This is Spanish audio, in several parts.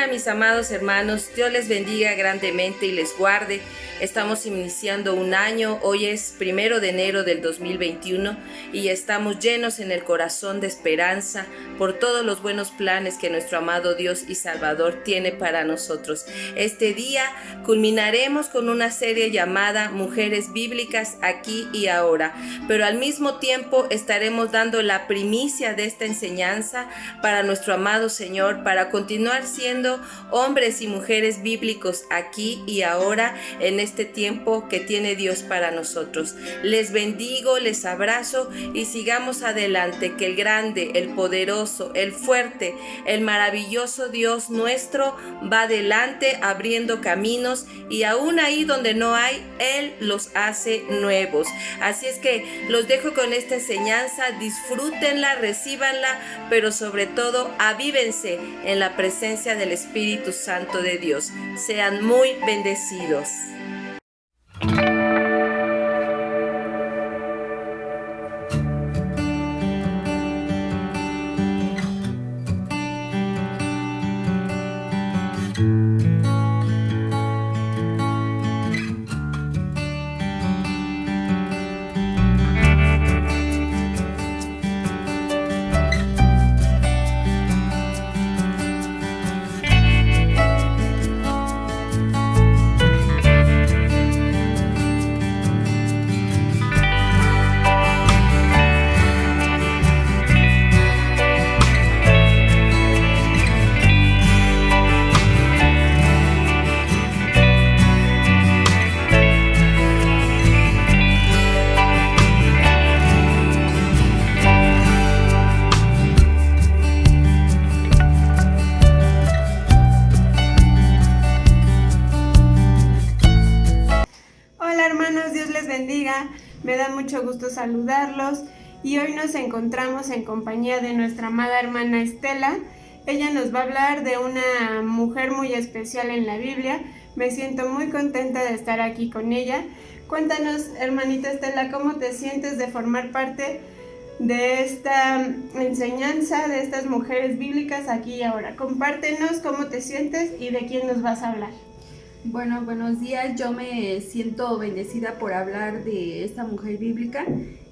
día, mis amados hermanos. Dios les bendiga grandemente y les guarde. Estamos iniciando un año. Hoy es 1 de enero del 2021 y estamos llenos en el corazón de esperanza por todos los buenos planes que nuestro amado Dios y Salvador tiene para nosotros. Este día culminaremos con una serie llamada Mujeres Bíblicas aquí y ahora, pero al mismo tiempo estaremos dando la primicia de esta enseñanza para nuestro amado Señor, para continuar siendo hombres y mujeres bíblicos aquí y ahora en este tiempo que tiene Dios para nosotros. Les bendigo, les abrazo y sigamos adelante, que el grande, el poderoso, el fuerte, el maravilloso Dios nuestro va adelante abriendo caminos, y aún ahí donde no hay, Él los hace nuevos. Así es que los dejo con esta enseñanza, disfrútenla, recíbanla, pero sobre todo avívense en la presencia del Espíritu Santo de Dios. Sean muy bendecidos. Me da mucho gusto saludarlos y hoy nos encontramos en compañía de nuestra amada hermana Estela. Ella nos va a hablar de una mujer muy especial en la Biblia. Me siento muy contenta de estar aquí con ella. Cuéntanos, hermanita Estela, ¿cómo te sientes de formar parte de esta enseñanza de estas mujeres bíblicas aquí y ahora? Compártenos cómo te sientes y de quién nos vas a hablar. Bueno, buenos días. Yo me siento bendecida por hablar de esta mujer bíblica,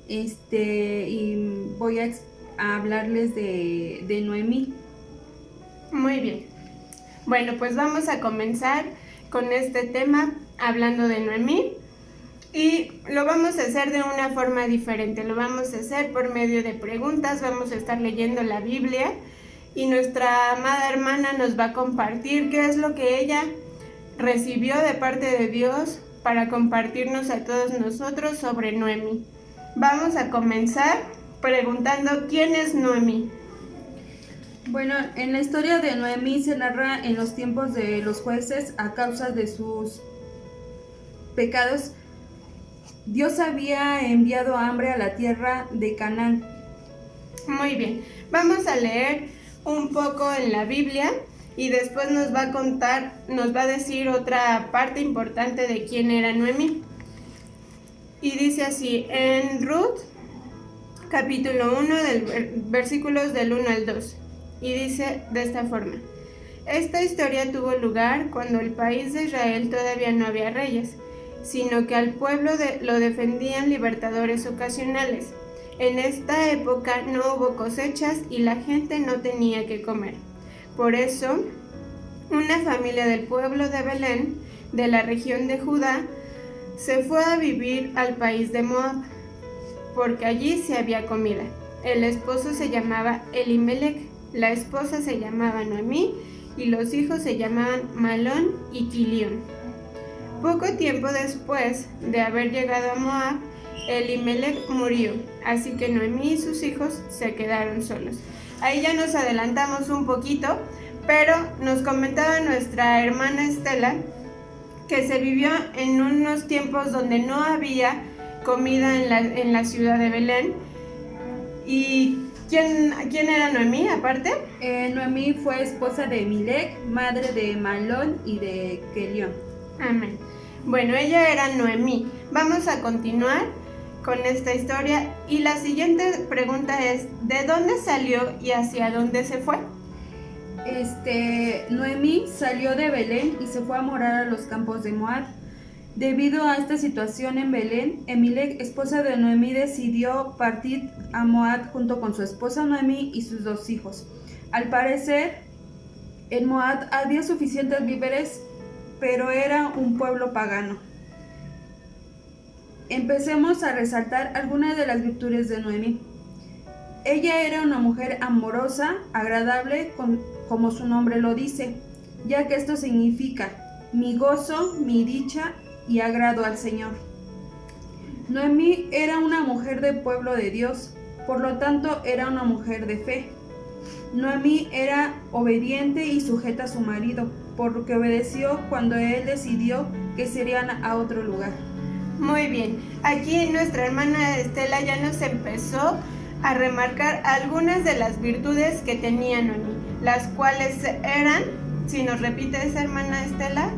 y voy a hablarles de Noemí. Muy bien. Bueno, pues vamos a comenzar con este tema hablando de Noemí, y lo vamos a hacer de una forma diferente. Lo vamos a hacer por medio de preguntas. Vamos a estar leyendo la Biblia y nuestra amada hermana nos va a compartir qué es lo que ella recibió de parte de Dios para compartirnos a todos nosotros sobre Noemí. Vamos a comenzar preguntando ¿quién es Noemí? Bueno, en la historia de Noemí se narra en los tiempos de los jueces. A causa de sus pecados, Dios había enviado hambre a la tierra de Canaán. Muy bien, vamos a leer un poco en la Biblia y después nos va a contar, nos va a decir otra parte importante de quién era Noemí. Y dice así, en Ruth, capítulo 1, versículos del 1 al 2. Y dice de esta forma: esta historia tuvo lugar cuando el país de Israel todavía no había reyes, sino que al pueblo lo defendían libertadores ocasionales. En esta época no hubo cosechas y la gente no tenía que comer. Por eso, una familia del pueblo de Belén, de la región de Judá, se fue a vivir al país de Moab, porque allí se había comida. El esposo se llamaba Elimelec, la esposa se llamaba Noemí, y los hijos se llamaban Malón y Quilión. Poco tiempo después de haber llegado a Moab, Elimelec murió, así que Noemí y sus hijos se quedaron solos. Ahí ya nos adelantamos un poquito, pero nos comentaba nuestra hermana Estela que se vivió en unos tiempos donde no había comida en la ciudad de Belén. ¿Y quién era Noemí aparte? Noemí fue esposa de Elimelec, madre de Malón y de Quilión. Amén. Bueno, ella era Noemí. Vamos a continuar con esta historia y la siguiente pregunta es: ¿de dónde salió y hacia dónde se fue? Noemí salió de Belén y se fue a morar a los campos de Moab. Debido a esta situación en Belén, Elimelec, esposa de Noemí, decidió partir a Moab junto con su esposa Noemí y sus 2 hijos. Al parecer, en Moab había suficientes víveres, pero era un pueblo pagano. Empecemos a resaltar algunas de las virtudes de Noemí. Ella era una mujer amorosa, agradable, como su nombre lo dice, ya que esto significa mi gozo, mi dicha y agrado al Señor. Noemí era una mujer del pueblo de Dios, por lo tanto era una mujer de fe. Noemí era obediente y sujeta a su marido, por lo que obedeció cuando él decidió que se irían a otro lugar. Muy bien, aquí nuestra hermana Estela ya nos empezó a remarcar algunas de las virtudes que tenía Noemí, las cuales eran, si nos repites, hermana Estela.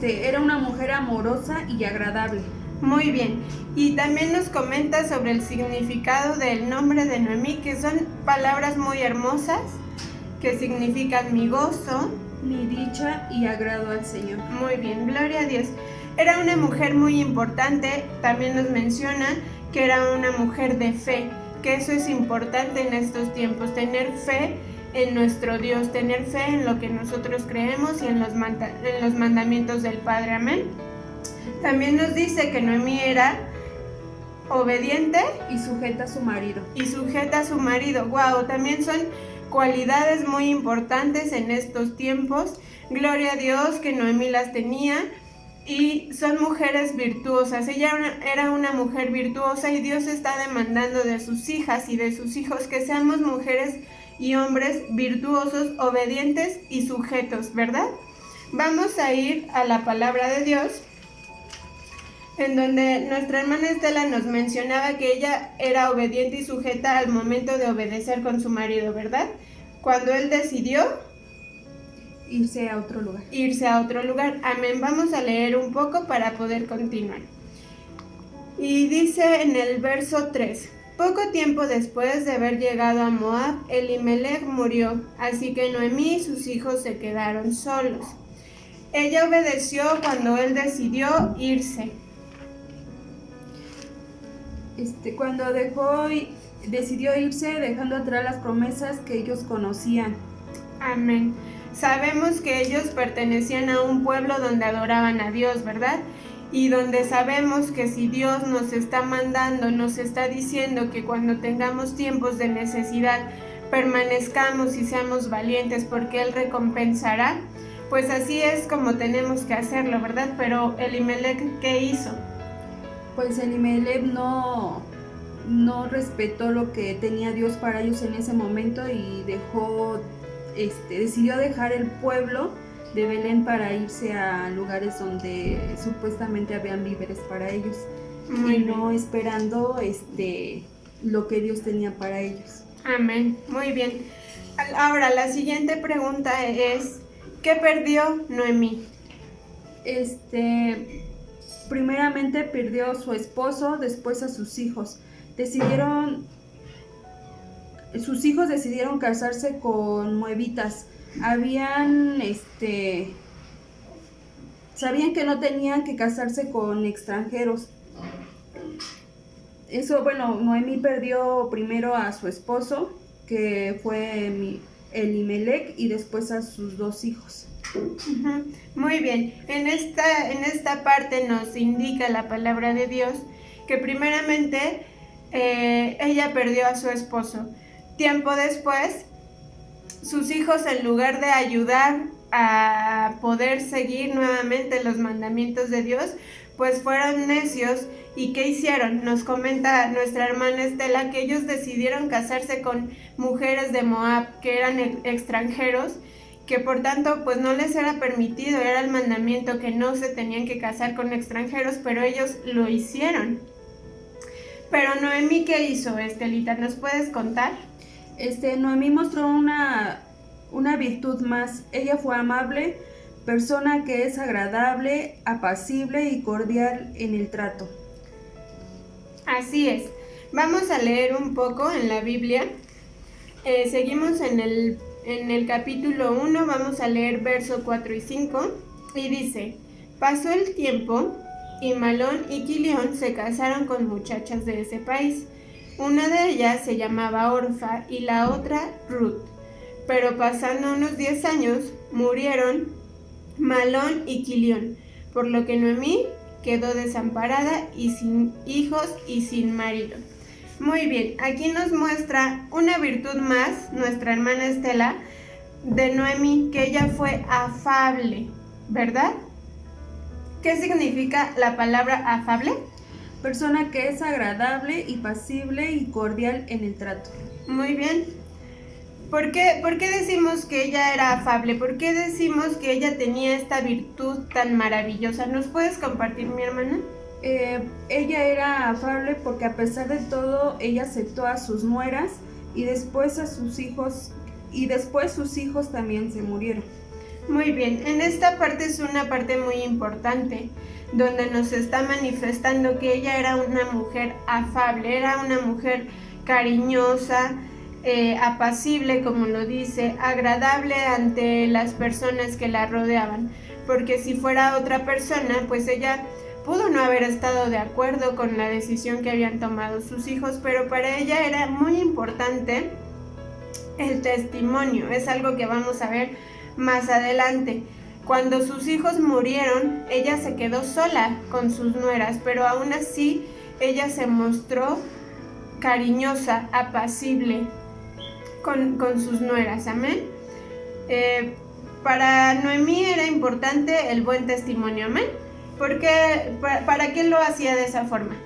Era una mujer amorosa y agradable. Muy bien, y también nos comenta sobre el significado del nombre de Noemí, que son palabras muy hermosas, que significan mi gozo, mi dicha y agrado al Señor. Muy bien, gloria a Dios. Era una mujer muy importante, también nos menciona que era una mujer de fe, que eso es importante en estos tiempos, tener fe en nuestro Dios, tener fe en lo que nosotros creemos y en los mandamientos del Padre, amén. También nos dice que Noemí era obediente y sujeta a su marido. Wow, también son cualidades muy importantes en estos tiempos. Gloria a Dios que Noemí las tenía. Y son mujeres virtuosas. Ella era una mujer virtuosa y Dios está demandando de sus hijas y de sus hijos que seamos mujeres y hombres virtuosos, obedientes y sujetos, ¿verdad? Vamos a ir a la palabra de Dios, en donde nuestra hermana Estela nos mencionaba que ella era obediente y sujeta al momento de obedecer con su marido, ¿verdad? Cuando él decidió irse a otro lugar. Amén. Vamos a leer un poco para poder continuar. Y dice en el verso 3: poco tiempo después de haber llegado a Moab, Elimelec murió, así que Noemí y sus hijos se quedaron solos. Ella obedeció cuando él decidió irse. Cuando decidió irse, dejando atrás las promesas que ellos conocían. Amén. Sabemos que ellos pertenecían a un pueblo donde adoraban a Dios, ¿verdad? Y donde sabemos que si Dios nos está mandando, nos está diciendo que cuando tengamos tiempos de necesidad, permanezcamos y seamos valientes porque Él recompensará, pues así es como tenemos que hacerlo, ¿verdad? Pero Elimelec, ¿qué hizo? Pues Elimelec no respetó lo que tenía Dios para ellos en ese momento y decidió dejar el pueblo de Belén para irse a lugares donde supuestamente habían víveres para ellos. Muy bien. No esperando lo que Dios tenía para ellos. Amén, muy bien. Ahora la siguiente pregunta es: ¿qué perdió Noemí? Primeramente perdió a su esposo, después a sus hijos. Sus hijos decidieron casarse con moabitas. Sabían que no tenían que casarse con extranjeros. Noemí perdió primero a su esposo, que fue Elimelec, y después a sus 2 hijos. Muy bien, en esta parte nos indica la palabra de Dios que primeramente ella perdió a su esposo. Tiempo después, sus hijos, en lugar de ayudar a poder seguir nuevamente los mandamientos de Dios, pues fueron necios. ¿Y qué hicieron? Nos comenta nuestra hermana Estela que ellos decidieron casarse con mujeres de Moab, que eran extranjeros, que por tanto pues no les era permitido, era el mandamiento que no se tenían que casar con extranjeros, pero ellos lo hicieron. Pero Noemí, ¿qué hizo, Estelita? ¿Nos puedes contar? Noemí mostró una virtud más. Ella fue amable, persona que es agradable, apacible y cordial en el trato. Así es. Vamos a leer un poco en la Biblia. Seguimos en el En el capítulo 1 vamos a leer verso 4 y 5 y dice: pasó el tiempo y Malón y Quilión se casaron con muchachas de ese país. Una de ellas se llamaba Orfa y la otra Ruth. Pero pasando unos 10 años murieron Malón y Quilión, por lo que Noemí quedó desamparada y sin hijos y sin marido. Muy bien, aquí nos muestra una virtud más, nuestra hermana Estela, de Noemí, que ella fue afable, ¿verdad? ¿Qué significa la palabra afable? Persona que es agradable y pasible y cordial en el trato. Muy bien. ¿Por qué decimos que ella era afable? ¿Por qué decimos que ella tenía esta virtud tan maravillosa? ¿Nos puedes compartir, mi hermana? Ella era afable porque a pesar de todo ella aceptó a sus nueras y después a sus hijos, y después sus hijos también se murieron. Muy bien, en esta parte es una parte muy importante, donde nos está manifestando que ella era una mujer afable, era una mujer cariñosa, apacible, como lo dice, agradable ante las personas que la rodeaban, porque si fuera otra persona, pues ella pudo no haber estado de acuerdo con la decisión que habían tomado sus hijos, pero para ella era muy importante el testimonio. Es algo que vamos a ver más adelante. Cuando sus hijos murieron, ella se quedó sola con sus nueras, pero aún así ella se mostró cariñosa, apacible con sus nueras. Amén. Para Noemí era importante el buen testimonio. Amén. Porque, ¿para qué lo hacía de esa forma?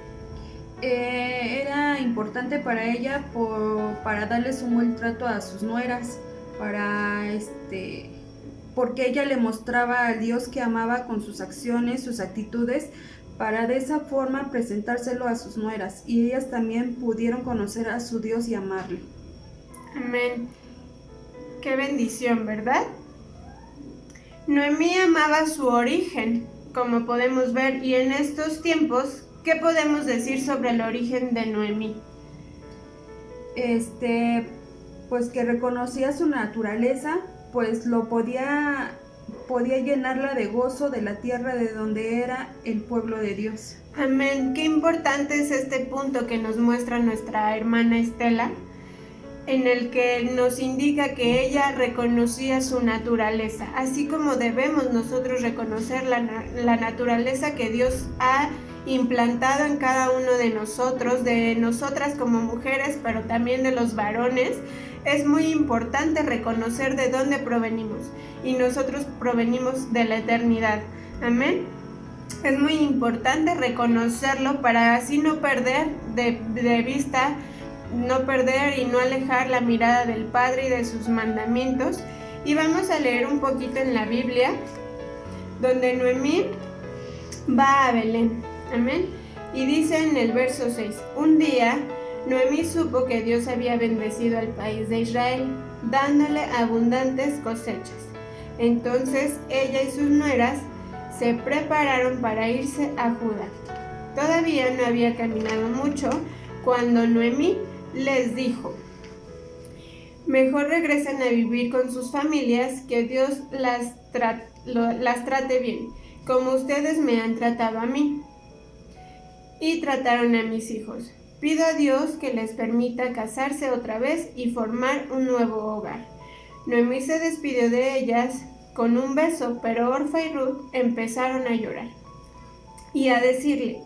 Era importante para ella para darles un buen trato a sus nueras, porque ella le mostraba al Dios que amaba con sus acciones, sus actitudes, para de esa forma presentárselo a sus nueras, y ellas también pudieron conocer a su Dios y amarle. Amén. Qué bendición, ¿verdad? Noemí amaba su origen, como podemos ver, y en estos tiempos, ¿qué podemos decir sobre el origen de Noemí? Pues que reconocía su naturaleza, pues lo podía llenarla de gozo de la tierra de donde era el pueblo de Dios. Amén. Qué importante es este punto que nos muestra nuestra hermana Estela, en el que nos indica que ella reconocía su naturaleza, así como debemos nosotros reconocer la naturaleza que Dios ha implantado en cada uno de nosotros, de nosotras como mujeres, pero también de los varones. Es muy importante reconocer de dónde provenimos, y nosotros provenimos de la eternidad. Amén. Es muy importante reconocerlo para así no perder de vista, no perder y no alejar la mirada del Padre y de sus mandamientos. Y vamos a leer un poquito en la Biblia, donde Noemí va a Belén. Amén. Y dice en el verso 6: un día Noemí supo que Dios había bendecido al país de Israel, dándole abundantes cosechas. Entonces ella y sus nueras se prepararon para irse a Judá. Todavía no había caminado mucho cuando Noemí les dijo: mejor regresen a vivir con sus familias, que Dios las trate bien, como ustedes me han tratado a mí y trataron a mis hijos. Pido a Dios que les permita casarse otra vez y formar un nuevo hogar. Noemí se despidió de ellas con un beso, pero Orfa y Ruth empezaron a llorar y a decirle: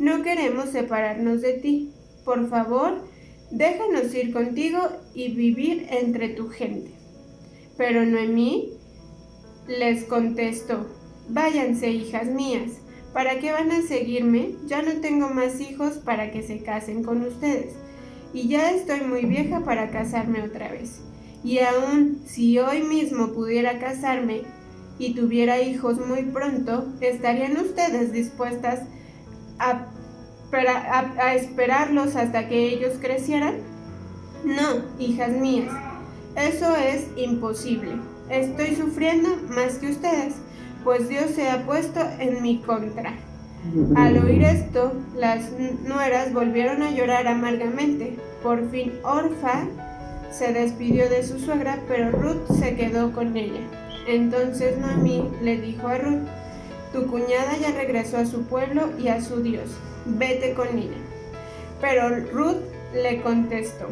no queremos separarnos de ti. Por favor, déjanos ir contigo y vivir entre tu gente. Pero Noemí les contestó: váyanse, hijas mías. ¿Para qué van a seguirme? Ya no tengo más hijos para que se casen con ustedes, y ya estoy muy vieja para casarme otra vez. Y aún si hoy mismo pudiera casarme y tuviera hijos muy pronto, ¿estarían ustedes dispuestas a esperarlos hasta que ellos crecieran? No, hijas mías, eso es imposible. Estoy sufriendo más que ustedes, pues Dios se ha puesto en mi contra. Al oír esto, las nueras volvieron a llorar amargamente. Por fin Orfa se despidió de su suegra, pero Ruth se quedó con ella. Entonces Noemí le dijo a Ruth: tu cuñada ya regresó a su pueblo y a su Dios, vete con ella. Pero Ruth le contestó: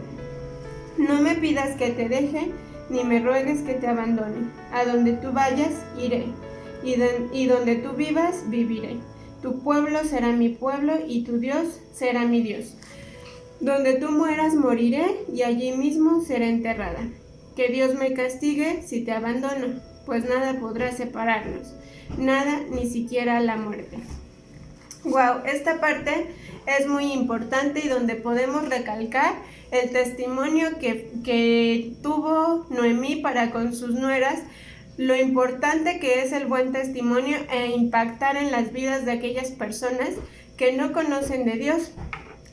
no me pidas que te deje, ni me ruegues que te abandone. A donde tú vayas, iré, y donde tú vivas, viviré. Tu pueblo será mi pueblo, y tu Dios será mi Dios. Donde tú mueras, moriré, y allí mismo seré enterrada. Que Dios me castigue si te abandono, pues nada podrá separarnos, nada, ni siquiera la muerte. Wow, esta parte es muy importante y donde podemos recalcar el testimonio que tuvo Noemí para con sus nueras, lo importante que es el buen testimonio e impactar en las vidas de aquellas personas que no conocen de Dios.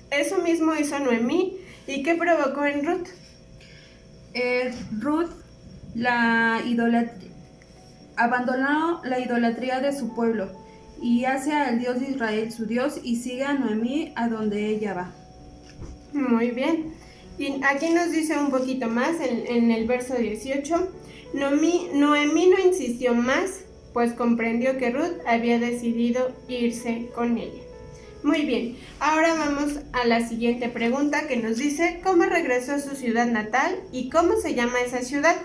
Eso mismo hizo Noemí. ¿Y qué provocó en Ruth? Ruth abandonó la idolatría de su pueblo y hace al Dios de Israel su Dios y sigue a Noemí a donde ella va. Muy bien. Y aquí nos dice un poquito más en el verso 18. Noemí no insistió más, pues comprendió que Ruth había decidido irse con ella. Muy bien, ahora vamos a la siguiente pregunta que nos dice: ¿cómo regresó a su ciudad natal y cómo se llama esa ciudad?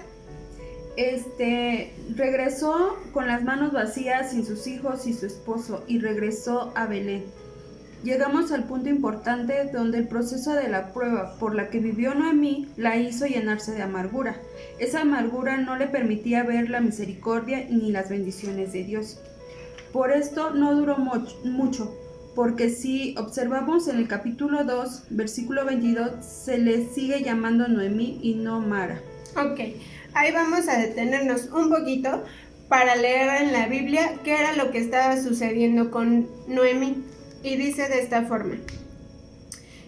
Regresó con las manos vacías, sin sus hijos y su esposo, y regresó a Belén. Llegamos al punto importante donde el proceso de la prueba por la que vivió Noemí la hizo llenarse de amargura. Esa amargura no le permitía ver la misericordia ni las bendiciones de Dios. Por esto no duró mucho, porque si observamos en el capítulo 2, versículo 22, se le sigue llamando Noemí y no Mara. Ok, ahí vamos a detenernos un poquito para leer en la Biblia qué era lo que estaba sucediendo con Noemí. Y dice de esta forma: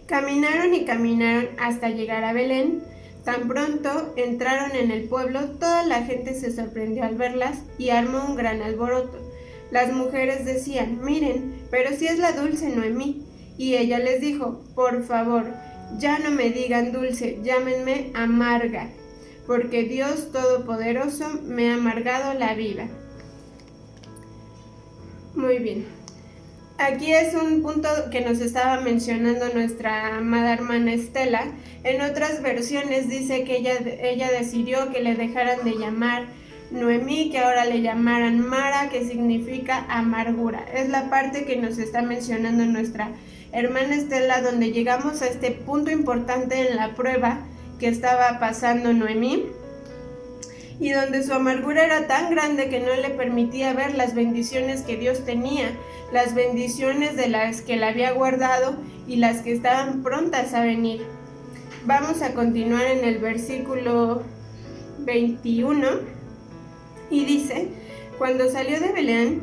caminaron y caminaron hasta llegar a Belén. Tan pronto entraron en el pueblo, toda la gente se sorprendió al verlas y armó un gran alboroto. Las mujeres decían: miren, pero si es la dulce Noemí. Y ella les dijo: por favor, ya no me digan dulce, llámenme amarga, porque Dios Todopoderoso me ha amargado la vida. Muy bien. Aquí es un punto que nos estaba mencionando nuestra amada hermana Estela. En otras versiones dice que ella decidió que le dejaran de llamar Noemí, que ahora le llamaran Mara, que significa amargura. Es la parte que nos está mencionando nuestra hermana Estela, donde llegamos a este punto importante en la prueba que estaba pasando Noemí, y donde su amargura era tan grande que no le permitía ver las bendiciones que Dios tenía, las bendiciones de las que la había guardado y las que estaban prontas a venir. Vamos a continuar en el versículo 21 y dice: cuando salió de Belén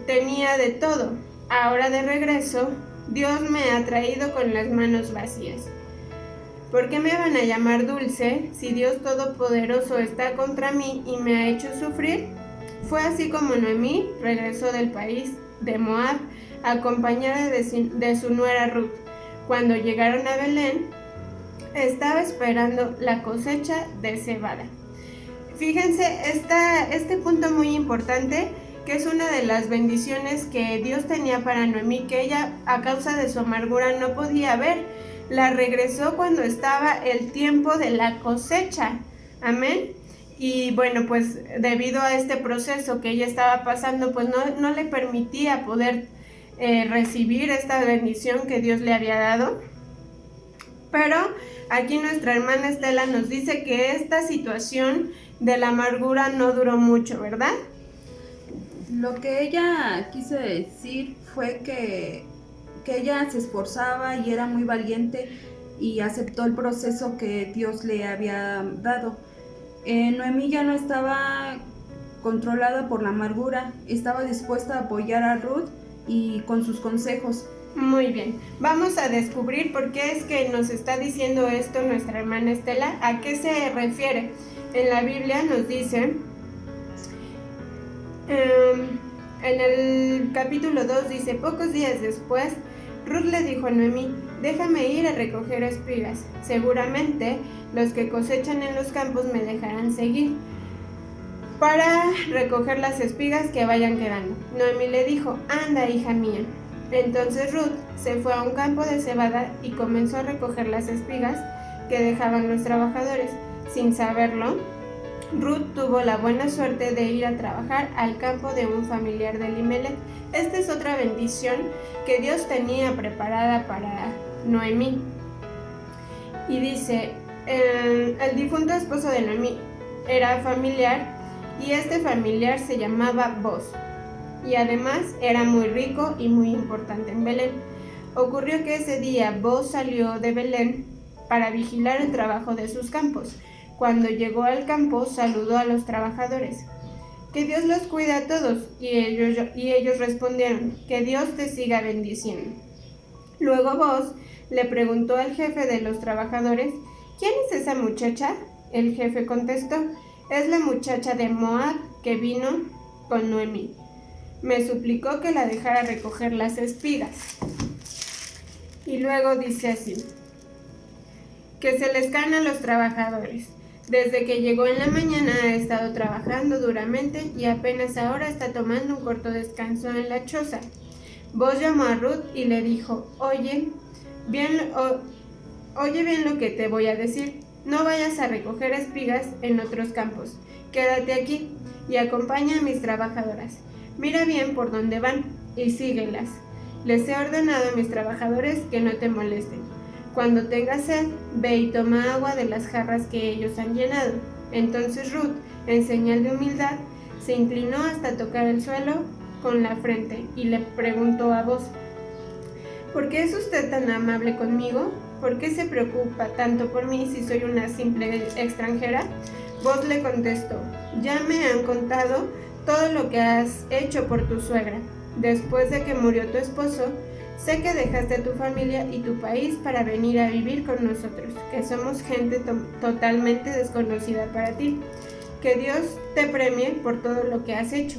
tenía de todo, ahora de regreso Dios me ha traído con las manos vacías. ¿Por qué me van a llamar dulce si Dios Todopoderoso está contra mí y me ha hecho sufrir? Fue así como Noemí regresó del país de Moab, acompañada de su nuera Ruth. Cuando llegaron a Belén, estaba esperando la cosecha de cebada. Fíjense, este punto muy importante, que es una de las bendiciones que Dios tenía para Noemí, que ella, a causa de su amargura, no podía ver. La regresó cuando estaba el tiempo de la cosecha. Amén. Y bueno, pues debido a este proceso que ella estaba pasando, pues no le permitía poder recibir esta bendición que Dios le había dado. Pero aquí nuestra hermana Estela nos dice que esta situación de la amargura no duró mucho, ¿verdad? Lo que ella quiso decir fue que ella se esforzaba y era muy valiente y aceptó el proceso que Dios le había dado. Noemí ya no estaba controlada por la amargura, estaba dispuesta a apoyar a Ruth y con sus consejos. Muy bien, vamos a descubrir por qué es que nos está diciendo esto nuestra hermana Estela. ¿A qué se refiere? En la Biblia nos dice, en el capítulo 2 dice: pocos días después, Ruth le dijo a Noemí: déjame ir a recoger espigas. Seguramente los que cosechan en los campos me dejarán seguir para recoger las espigas que vayan quedando. Noemí le dijo, anda, hija mía. Entonces Ruth se fue a un campo de cebada y comenzó a recoger las espigas que dejaban los trabajadores. Sin saberlo, Ruth tuvo la buena suerte de ir a trabajar al campo de un familiar de Elimelech. Esta es otra bendición que Dios tenía preparada para Noemí. Y dice, el difunto esposo de Noemí era familiar y este familiar se llamaba Boz. Y además era muy rico y muy importante en Belén. Ocurrió que ese día Boz salió de Belén para vigilar el trabajo de sus campos. Cuando llegó al campo, saludó a los trabajadores. Que Dios los cuide a todos. Y ellos respondieron, que Dios te siga bendiciendo. Luego Boz le preguntó al jefe de los trabajadores, ¿quién es esa muchacha? El jefe contestó, es la muchacha de Moab que vino con Noemí. Me suplicó que la dejara recoger las espigas. Y luego dice así, que se les caen a los trabajadores. Desde que llegó en la mañana ha estado trabajando duramente y apenas ahora está tomando un corto descanso en la choza. Boz llamó a Ruth y le dijo, oye bien lo que te voy a decir. No vayas a recoger espigas en otros campos. Quédate aquí y acompaña a mis trabajadoras. Mira bien por dónde van y síguelas. Les he ordenado a mis trabajadores que no te molesten. Cuando tengas sed, ve y toma agua de las jarras que ellos han llenado. Entonces Ruth, en señal de humildad, se inclinó hasta tocar el suelo con la frente y le preguntó a Boz, ¿por qué es usted tan amable conmigo? ¿Por qué se preocupa tanto por mí si soy una simple extranjera? Boz le contestó, ya me han contado todo lo que has hecho por tu suegra. Después de que murió tu esposo, sé que dejaste tu familia y tu país para venir a vivir con nosotros, que somos gente totalmente desconocida para ti. Que Dios te premie por todo lo que has hecho.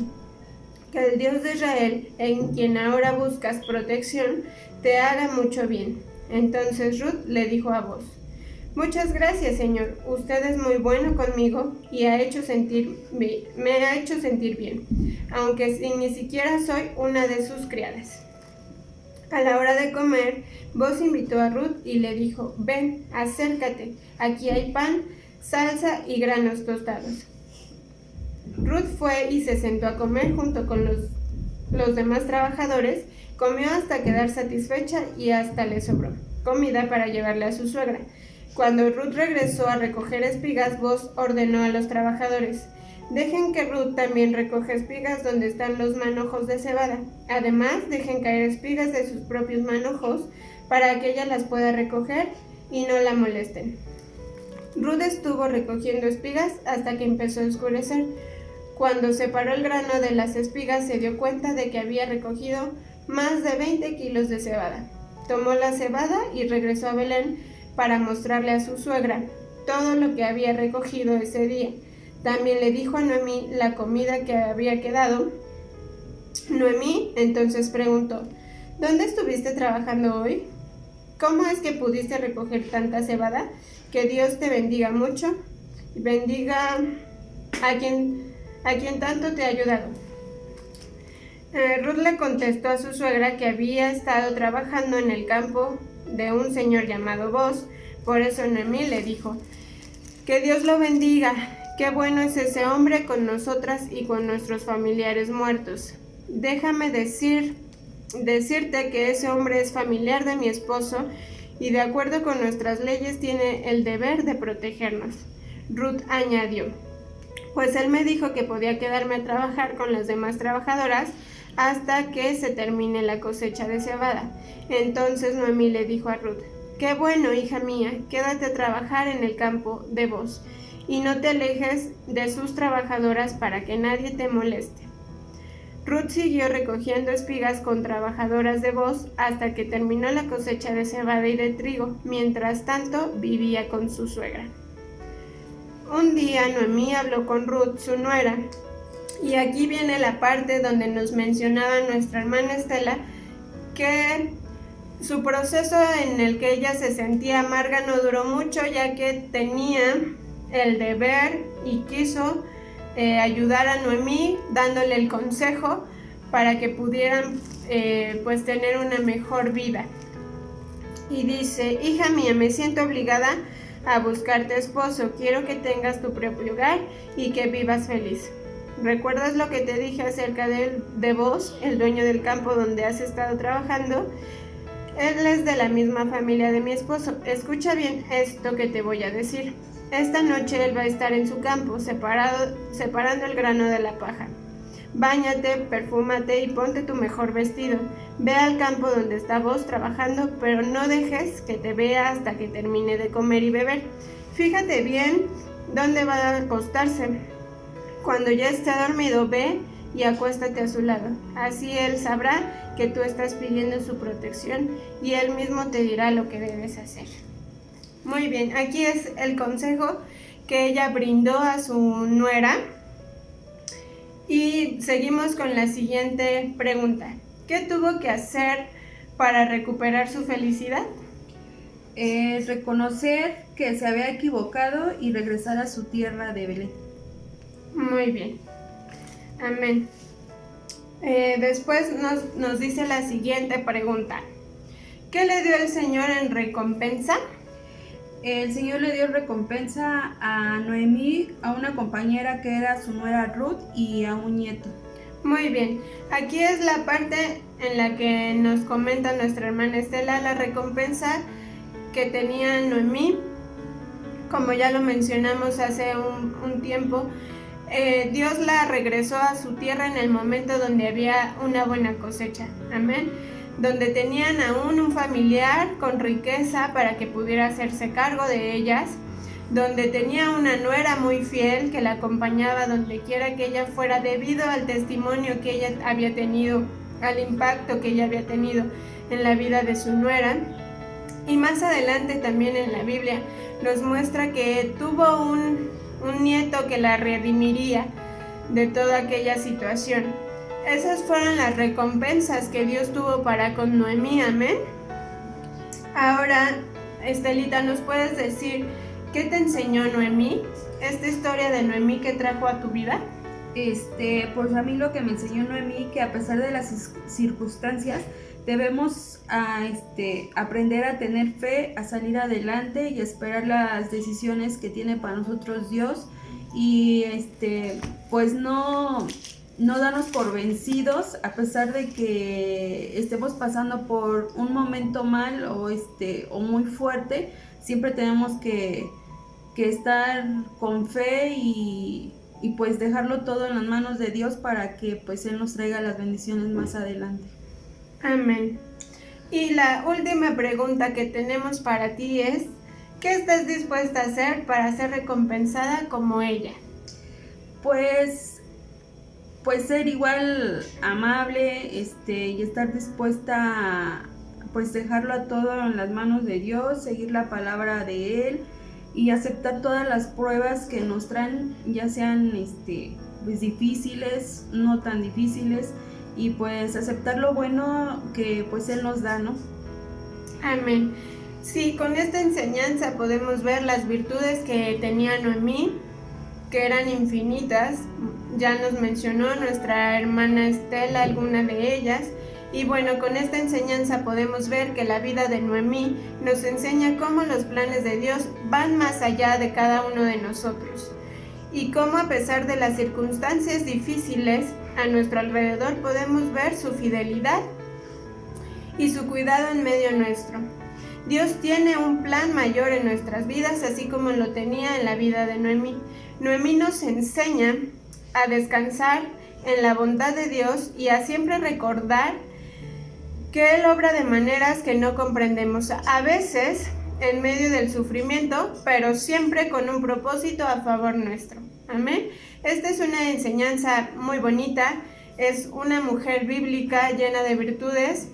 Que el Dios de Israel, en quien ahora buscas protección, te haga mucho bien. Entonces Ruth le dijo a Boz, muchas gracias, Señor. Usted es muy bueno conmigo y me ha hecho sentir bien, aunque ni siquiera soy una de sus criadas. A la hora de comer, Boz invitó a Ruth y le dijo, ven, acércate, aquí hay pan, salsa y granos tostados. Ruth fue y se sentó a comer junto con los demás trabajadores, comió hasta quedar satisfecha y hasta le sobró comida para llevarle a su suegra. Cuando Ruth regresó a recoger espigas, Boz ordenó a los trabajadores, dejen que Ruth también recoja espigas donde están los manojos de cebada. Además, dejen caer espigas de sus propios manojos para que ella las pueda recoger y no la molesten. Ruth estuvo recogiendo espigas hasta que empezó a oscurecer. Cuando separó el grano de las espigas, se dio cuenta de que había recogido más de 20 kilos de cebada. Tomó la cebada y regresó a Belén para mostrarle a su suegra todo lo que había recogido ese día. También le dijo a Noemí la comida que había quedado. Noemí entonces preguntó, ¿dónde estuviste trabajando hoy? ¿Cómo es que pudiste recoger tanta cebada? Que Dios te bendiga mucho y bendiga a quien tanto te ha ayudado. Ruth le contestó a su suegra que había estado trabajando en el campo de un señor llamado Boz. Por eso Noemí le dijo, que Dios lo bendiga. Qué bueno es ese hombre con nosotras y con nuestros familiares muertos. Déjame decirte que ese hombre es familiar de mi esposo y de acuerdo con nuestras leyes tiene el deber de protegernos. Ruth añadió, pues él me dijo que podía quedarme a trabajar con las demás trabajadoras hasta que se termine la cosecha de cebada. Entonces Noemí le dijo a Ruth, qué bueno, hija mía, quédate a trabajar en el campo de Boz y no te alejes de sus trabajadoras para que nadie te moleste. Ruth siguió recogiendo espigas con trabajadoras de Boz hasta que terminó la cosecha de cebada y de trigo. Mientras tanto, vivía con su suegra. Un día Noemí habló con Ruth, su nuera, y aquí viene la parte donde nos mencionaba nuestra hermana Estela que Su proceso en el que ella se sentía amarga no duró mucho, ya que tenía el deber y quiso ayudar a Noemí dándole el consejo para que pudieran pues tener una mejor vida. Y dice: hija mía, me siento obligada a buscarte esposo, quiero que tengas tu propio hogar y que vivas feliz. ¿Recuerdas lo que te dije acerca de vos, el dueño del campo donde has estado trabajando? Él es de la misma familia de mi esposo. Escucha bien esto que te voy a decir. Esta noche él va a estar en su campo, separando el grano de la paja. Báñate, perfúmate y ponte tu mejor vestido. Ve al campo donde está vos trabajando, pero no dejes que te vea hasta que termine de comer y beber. Fíjate bien dónde va a acostarse. Cuando ya esté dormido, ve y acuéstate a su lado. Así él sabrá que tú estás pidiendo su protección y él mismo te dirá lo que debes hacer. Muy bien, aquí es el consejo que ella brindó a su nuera. Y seguimos con la siguiente pregunta. ¿Qué tuvo que hacer para recuperar su felicidad? Reconocer que se había equivocado y regresar a su tierra de Belén. Muy bien. Amén. Después nos dice la siguiente pregunta. ¿Qué le dio el Señor en recompensa? El Señor le dio recompensa a Noemí, a una compañera que era su nuera Ruth y a un nieto. Muy bien, aquí es la parte en la que nos comenta nuestra hermana Estela la recompensa que tenía Noemí. Como ya lo mencionamos hace un tiempo, Dios la regresó a su tierra en el momento donde había una buena cosecha. Amén. Donde tenían aún un familiar con riqueza para que pudiera hacerse cargo de ellas, donde tenía una nuera muy fiel que la acompañaba donde quiera que ella fuera debido al testimonio que ella había tenido, al impacto que ella había tenido en la vida de su nuera. Y más adelante también en la Biblia nos muestra que tuvo un nieto que la redimiría de toda aquella situación. Esas fueron las recompensas que Dios tuvo para con Noemí, amén. Ahora, Estelita, ¿nos puedes decir qué te enseñó Noemí? Esta historia de Noemí que trajo a tu vida. Pues a mí lo que me enseñó Noemí, que a pesar de las circunstancias, debemos aprender a tener fe, a salir adelante y a esperar las decisiones que tiene para nosotros Dios. Y pues no darnos por vencidos a pesar de que estemos pasando por un momento mal o muy fuerte. Siempre tenemos que estar con fe y pues dejarlo todo en las manos de Dios para que pues Él nos traiga las bendiciones más adelante. Amén. Y la última pregunta que tenemos para ti es: ¿qué estás dispuesta a hacer para ser recompensada como ella? Pues ser igual amable, y estar dispuesta a pues dejarlo a todo en las manos de Dios, seguir la palabra de Él y aceptar todas las pruebas que nos traen, ya sean pues difíciles, no tan difíciles, y pues aceptar lo bueno que pues Él nos da, ¿no? Amén. Sí, con esta enseñanza podemos ver las virtudes que tenía Noemí, que eran infinitas. Ya nos mencionó nuestra hermana Estela alguna de ellas. Y bueno, con esta enseñanza podemos ver que la vida de Noemí nos enseña cómo los planes de Dios van más allá de cada uno de nosotros. Y cómo a pesar de las circunstancias difíciles a nuestro alrededor podemos ver su fidelidad y su cuidado en medio nuestro. Dios tiene un plan mayor en nuestras vidas, así como lo tenía en la vida de Noemí. Noemí nos enseña a descansar en la bondad de Dios y a siempre recordar que Él obra de maneras que no comprendemos, a veces en medio del sufrimiento, pero siempre con un propósito a favor nuestro. Amén. Esta es una enseñanza muy bonita, es una mujer bíblica llena de virtudes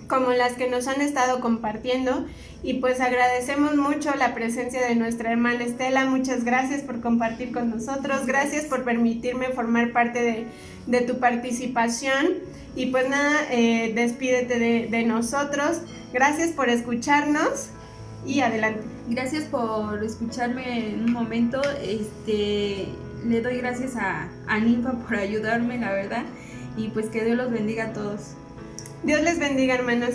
como las que nos han estado compartiendo, y pues agradecemos mucho la presencia de nuestra hermana Estela. Muchas gracias por compartir con nosotros, gracias por permitirme formar parte de tu participación, y pues nada, despídete de nosotros. Gracias por escucharnos y adelante. Gracias por escucharme en un momento. Le doy gracias a Ninfa por ayudarme, la verdad. Y pues que Dios los bendiga a todos. Dios les bendiga, hermanos.